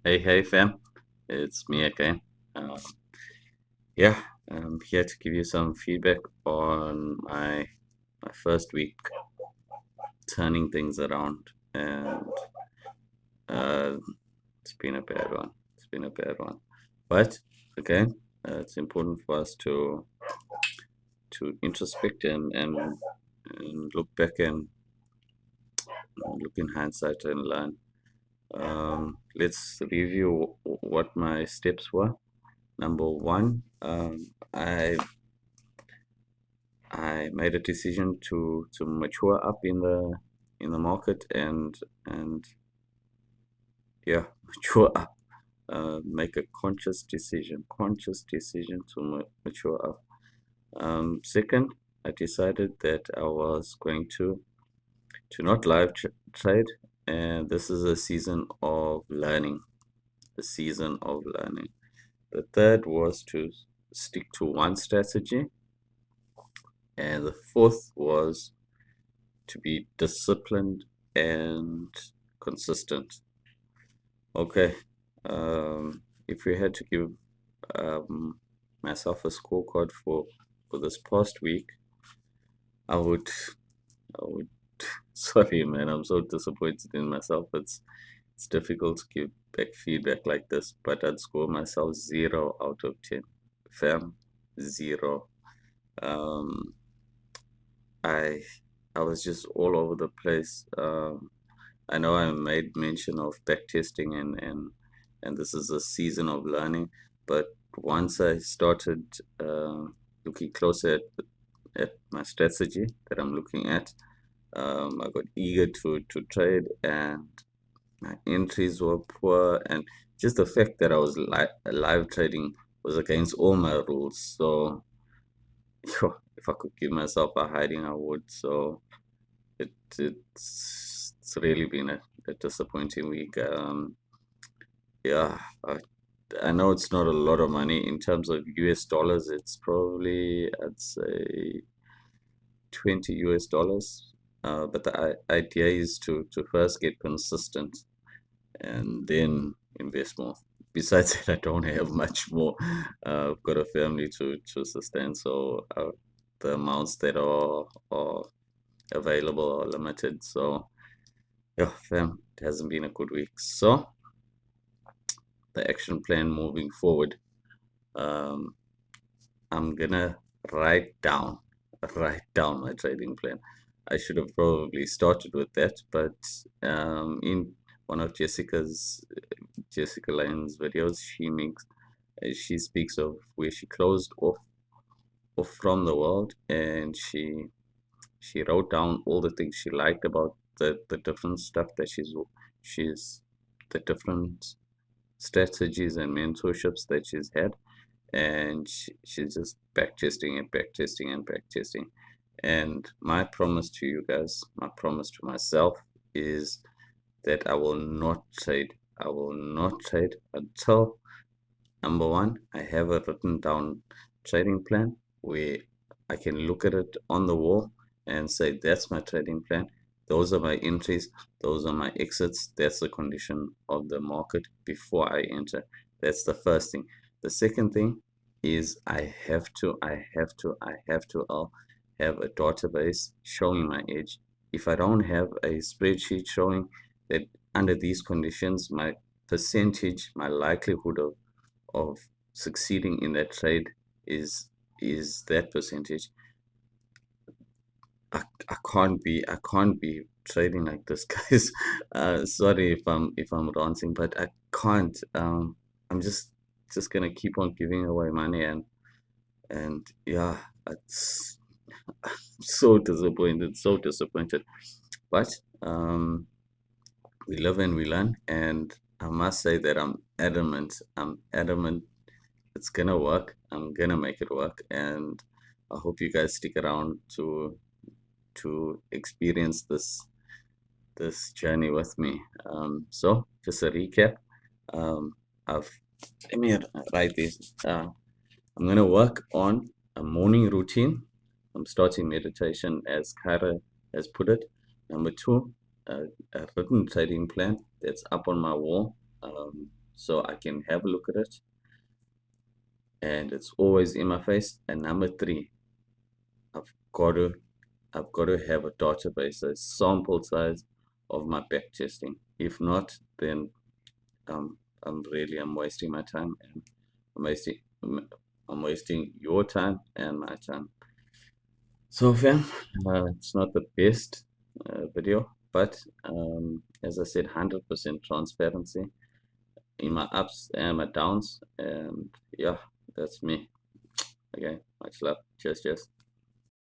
Hey fam, it's me again. Um, yeah, I'm here to give you some feedback on my first week turning things around, and uh, it's been a bad one. It's been a bad one, but again, it's important for us to introspect and look back and look in hindsight and learn. Let's review what my steps were. Number one, I made a decision to mature up in the market and yeah, mature up. Make a conscious decision to mature up. Second, I decided that I was going to not live trade, and this is a season of learning. A season of learning. The third was to stick to one strategy, and the fourth was to be disciplined and consistent. Okay. If we had to give myself a scorecard for this past week, I would I would sorry man, I'm so disappointed in myself. It's difficult to give back feedback like this, but I'd score myself 0 out of 10. Fam, zero. Um I I was just all over the place. I know I made mention of backtesting and this is a season of learning, but once I started looking closer at my strategy that I'm looking at, I got eager to trade, and my entries were poor, and just the fact that I was live trading was against all my rules. So if I could give myself a hiding, I would. So it's really been a disappointing week. Yeah, I know it's not a lot of money in terms of US dollars. It's probably, I'd say, 20 US dollars. But the idea is to first get consistent and then invest more. Besides that, I don't have much more. I've got a family to sustain, so the amounts that are available are limited. So yeah, fam, it hasn't been a good week. So the action plan moving forward, um, I'm gonna write down write down my trading plan. I should have probably started with that, but in one of Jessica Lyon's videos, she speaks of where she closed off from the world, and she wrote down all the things she liked about the different stuff that she's the different strategies and mentorships that she's had, and she's just backtesting and backtesting and backtesting. And my promise to you guys, my promise to myself is that I will not trade. I will not trade until number one, I have a written down trading plan where I can look at it on the wall and say, that's my trading plan. Those are my entries. Those are my exits. That's the condition of the market before I enter. That's the first thing. The second thing is I'll have a database showing my edge. If I don't have a spreadsheet showing that under these conditions, my percentage, my likelihood of succeeding in that trade is that percentage. I can't be trading like this, guys. Sorry if I'm ranting, but I can't. I'm just gonna keep on giving away money, and yeah, it's so disappointed, so disappointed. But we live and we learn, and I must say that I'm adamant. I'm adamant it's gonna work. I'm gonna make it work, and I hope you guys stick around to experience this journey with me. So just a recap. Um, I've Let me write this. I'm gonna work on a morning routine. I'm starting meditation, as Kara has put it. Number two, a written trading plan that's up on my wall. so I can have a look at it, and it's always in my face. And number three, I've got to I've got to have a database, a sample size of my back testing. If not, then I'm wasting my time, and I'm wasting I'm wasting your time and my time. So, fam, it's not the best video, but as I said, 100% transparency in my ups and my downs, and yeah, that's me. Okay, much love. Cheers, cheers.